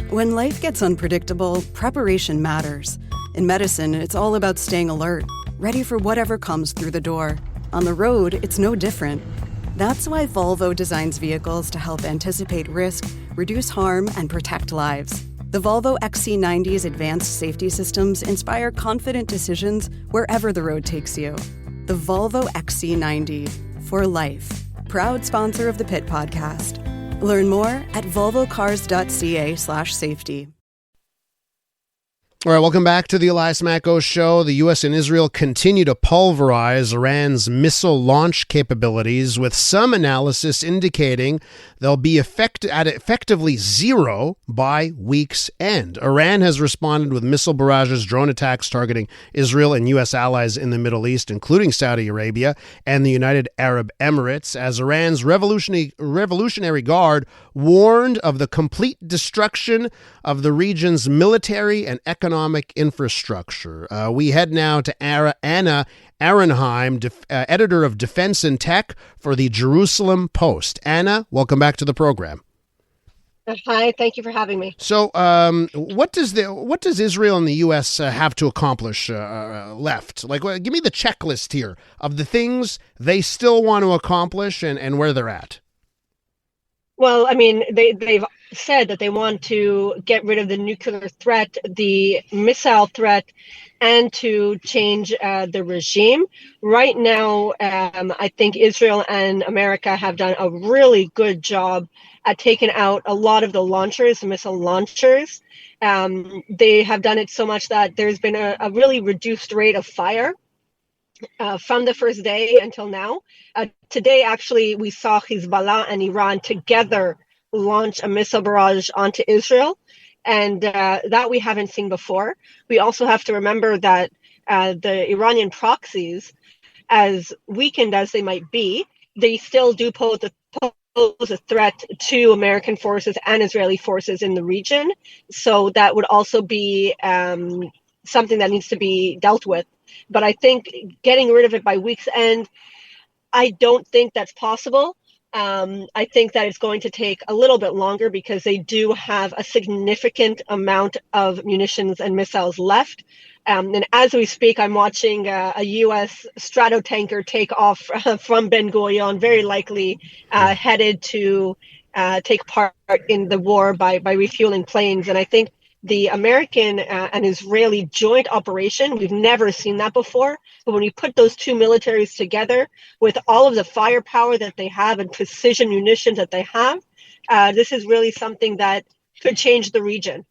When life gets unpredictable, preparation matters. In medicine, it's all about staying alert, ready for whatever comes through the door. On the road, it's no different. That's why Volvo designs vehicles to help anticipate risk, reduce harm, and protect lives. The Volvo XC90's advanced safety systems inspire confident decisions wherever the road takes you. The Volvo XC90, for life. Proud sponsor of the Pit Podcast. Learn more at volvocars.ca/safety. All right, welcome back to the Elias Macko Show. The U.S. and Israel continue to pulverize Iran's missile launch capabilities, with some analysis indicating they'll be at effectively zero by week's end. Iran has responded with missile barrages, drone attacks targeting Israel and U.S. allies in the Middle East, including Saudi Arabia and the United Arab Emirates, as Iran's Revolutionary Guard warned of the complete destruction of the region's military and economic infrastructure. We head now to Anna Ahronheim, editor of Defense and Tech for the Jerusalem Post. Anna, welcome back to the program. Hi, thank you for having me. So, what does Israel and the U.S. have to accomplish left? Give me the checklist here of the things they still want to accomplish and where they're at. Well, I mean, they've said that they want to get rid of the nuclear threat, the missile threat, and to change the regime. Right now, I think Israel and America have done a really good job at taking out a lot of the launchers, the missile launchers. They have done it so much that there's been a really reduced rate of fire from the first day until now. Today, actually, we saw Hezbollah and Iran together launch a missile barrage onto Israel, and that we haven't seen before. We also have to remember that the Iranian proxies, as weakened as they might be, they still do pose a threat to American forces and Israeli forces in the region. So that would also be something that needs to be dealt with. But I think getting rid of it by week's end, I don't think that's possible. I think that it's going to take a little bit longer because they do have a significant amount of munitions and missiles left. And as we speak, I'm watching a U.S. Stratotanker take off from Ben Gurion, very likely headed to take part in the war by refueling planes. And I think the American and Israeli joint operation, we've never seen that before. But when you put those two militaries together with all of the firepower that they have and precision munitions that they have, this is really something that could change the region.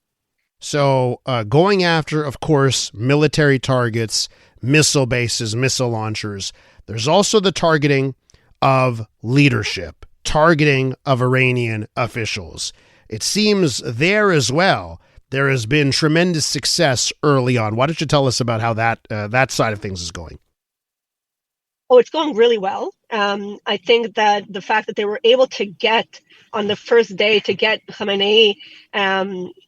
So going after, of course, military targets, missile bases, missile launchers. There's also the targeting of leadership, targeting of Iranian officials. It seems there as well, there has been tremendous success early on. Why don't you tell us about how that side of things is going? Oh, it's going really well. I think that the fact that they were able to get on the first day to get Khamenei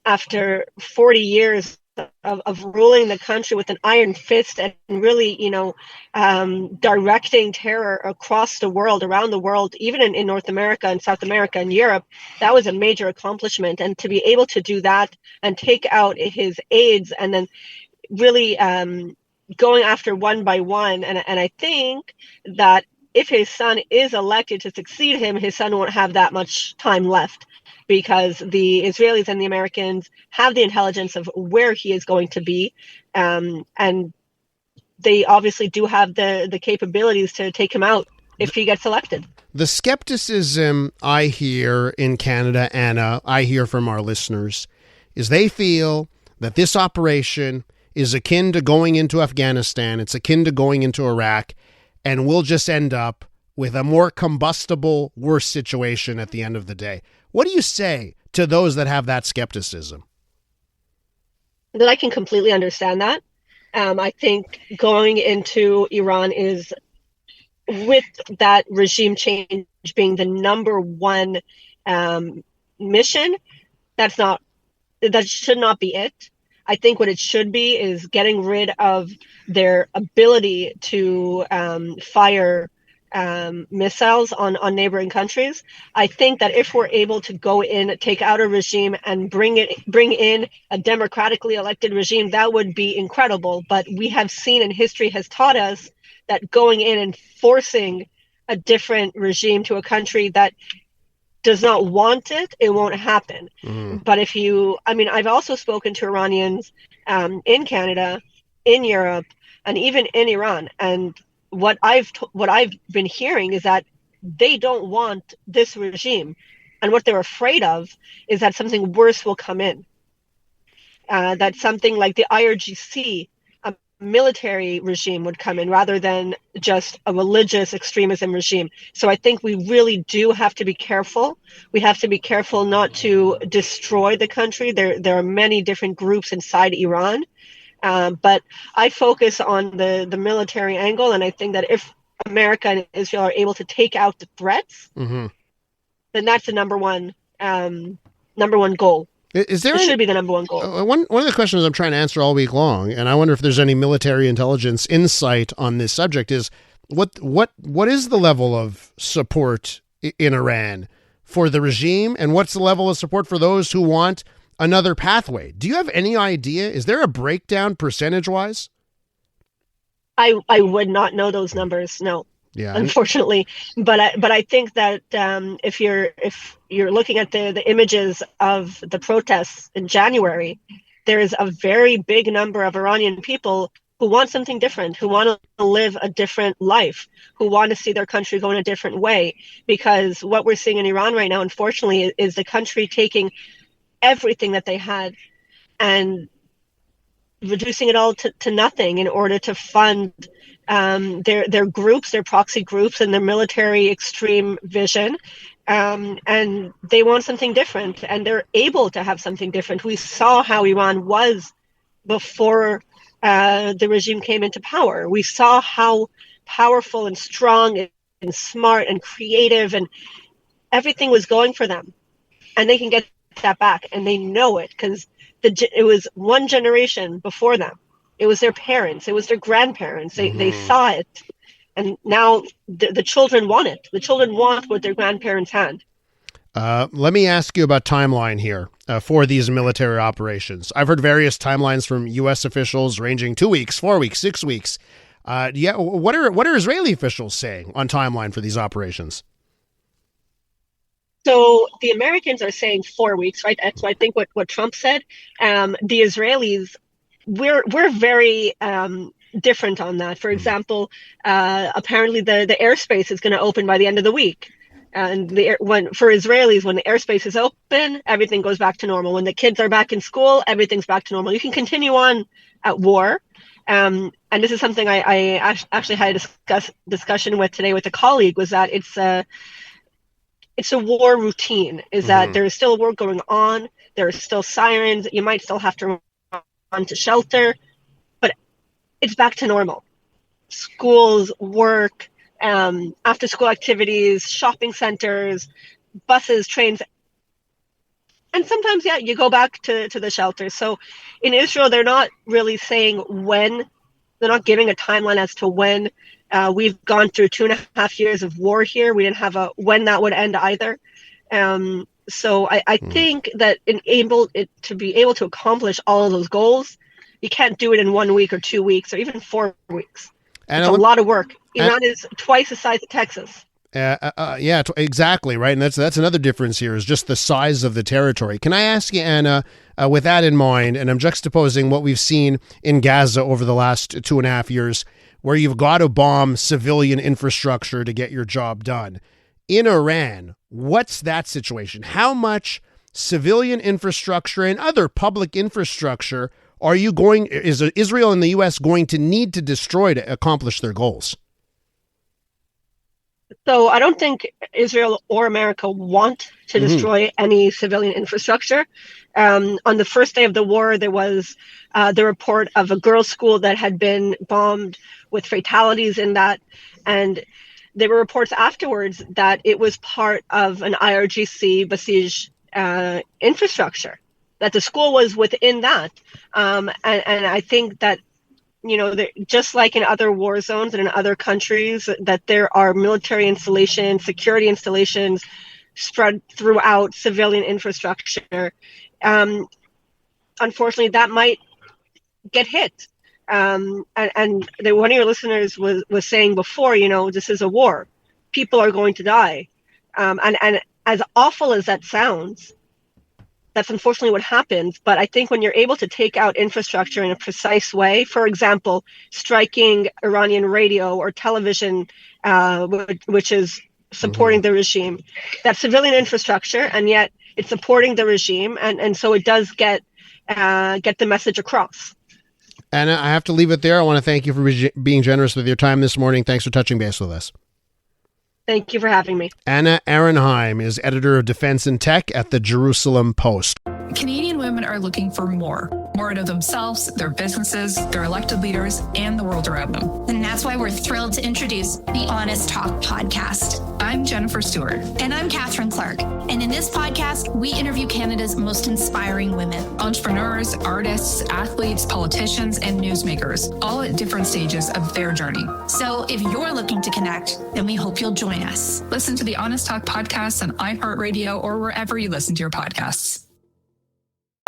after 40 years of ruling the country with an iron fist and really, directing terror across the world, around the world, even in North America and South America and Europe, that was a major accomplishment. And to be able to do that and take out his aides and then really going after one by one. And I think that if his son is elected to succeed him, his son won't have that much time left, because the Israelis and the Americans have the intelligence of where he is going to be. And they obviously do have the capabilities to take him out if he gets elected. The skepticism I hear in Canada, Anna, I hear from our listeners, is they feel that this operation is akin to going into Afghanistan. It's akin to going into Iraq, and we'll just end up with a more combustible, worse situation at the end of the day. What do you say to those that have that skepticism? That I can completely understand that. I think going into Iran is, with that regime change being the number one mission, that should not be it. I think what it should be is getting rid of their ability to fire missiles on neighboring countries. I think that if we're able to go in, take out a regime, and bring in a democratically elected regime, that would be incredible. But we have seen, and history has taught us, that going in and forcing a different regime to a country that does not want it, it won't happen. But I've also spoken to Iranians in Canada, in Europe, and even in Iran, and what I've been hearing is that they don't want this regime, and what they're afraid of is that something worse will come in. That something like the IRGC, a military regime, would come in rather than just a religious extremism regime. So I think we really do have to be careful. We have to be careful not to destroy the country. There are many different groups inside Iran. But I focus on the military angle, and I think that if America and Israel are able to take out the threats, then that's the number one goal. It should be the number one goal. One of the questions I'm trying to answer all week long, and I wonder if there's any military intelligence insight on this subject, is what is the level of support in Iran for the regime, and what's the level of support for those who want another pathway? Do you have any idea? Is there a breakdown percentage-wise? I would not know those numbers, no. Yeah, unfortunately. But I think that if you're looking at the images of the protests in January, there is a very big number of Iranian people who want something different, who want to live a different life, who want to see their country go in a different way. Because what we're seeing in Iran right now, unfortunately, is the country taking everything that they had and reducing it all to nothing in order to fund their groups, their proxy groups, and their military extreme vision. And they want something different, and they're able to have something different. We saw how Iran was before the regime came into power. We saw how powerful and strong and smart and creative and everything was going for them. And they can get that back, and they know it because it was one generation before them. It was their parents, it was their grandparents. They saw it, and now the children want it. The children want what their grandparents had. Let me ask you about timeline here for these military operations. I've heard various timelines from U.S. officials ranging 2 weeks, 4 weeks, 6 weeks. What are Israeli officials saying on timeline for these operations? So the Americans are saying 4 weeks, right? That's I think what Trump said. The Israelis, we're very different on that. For example, apparently the airspace is going to open by the end of the week. And for Israelis, when the airspace is open, everything goes back to normal. When the kids are back in school, everything's back to normal. You can continue on at war. And this is something I actually had a discussion with today with a colleague, was that it's a war routine, is that there is still a war going on. There are still sirens. You might still have to run to shelter, but it's back to normal. Schools, work, after school activities, shopping centers, buses, trains. And sometimes, you go back to the shelters. So in Israel, they're not really saying when. They're not giving a timeline as to when. We've gone through 2.5 years of war here. We didn't have a when that would end either. So I think that to be able to accomplish all of those goals, you can't do it in 1 week or 2 weeks or even 4 weeks. And it's a lot of work. Iran is twice the size of Texas. Exactly, right. And that's another difference here, is just the size of the territory. Can I ask you, Anna, with that in mind, and I'm juxtaposing what we've seen in Gaza over the last 2.5 years, where you've got to bomb civilian infrastructure to get your job done. In Iran, what's that situation? How much civilian infrastructure and other public infrastructure is Israel and the U.S. going to need to destroy to accomplish their goals? So I don't think Israel or America want to destroy any civilian infrastructure. On the first day of the war, there was the report of a girls' school that had been bombed with fatalities in that. And there were reports afterwards that it was part of an IRGC Basij infrastructure, that the school was within that. And I think that just like in other war zones and in other countries, that there are military installations, security installations spread throughout civilian infrastructure. Unfortunately, that might get hit. And one of your listeners was saying before, this is a war. People are going to die. And as awful as that sounds, that's unfortunately what happens. But I think when you're able to take out infrastructure in a precise way, for example, striking Iranian radio or television, which is supporting the regime, that's civilian infrastructure, and yet it's supporting the regime. And so it does get the message across. Anna, I have to leave it there. I want to thank you for being generous with your time this morning. Thanks for touching base with us. Thank you for having me. Anna Ahronheim is editor of Defense and Tech at the Jerusalem Post. Canadian women are looking for more out of themselves, their businesses, their elected leaders, and the world around them. And that's why we're thrilled to introduce the Honest Talk podcast. I'm Jennifer Stewart. And I'm Catherine Clark. And in this podcast, we interview Canada's most inspiring women. Entrepreneurs, artists, athletes, politicians, and newsmakers, all at different stages of their journey. So if you're looking to connect, then we hope you'll join us. Listen to the Honest Talk podcast on iHeartRadio or wherever you listen to your podcasts.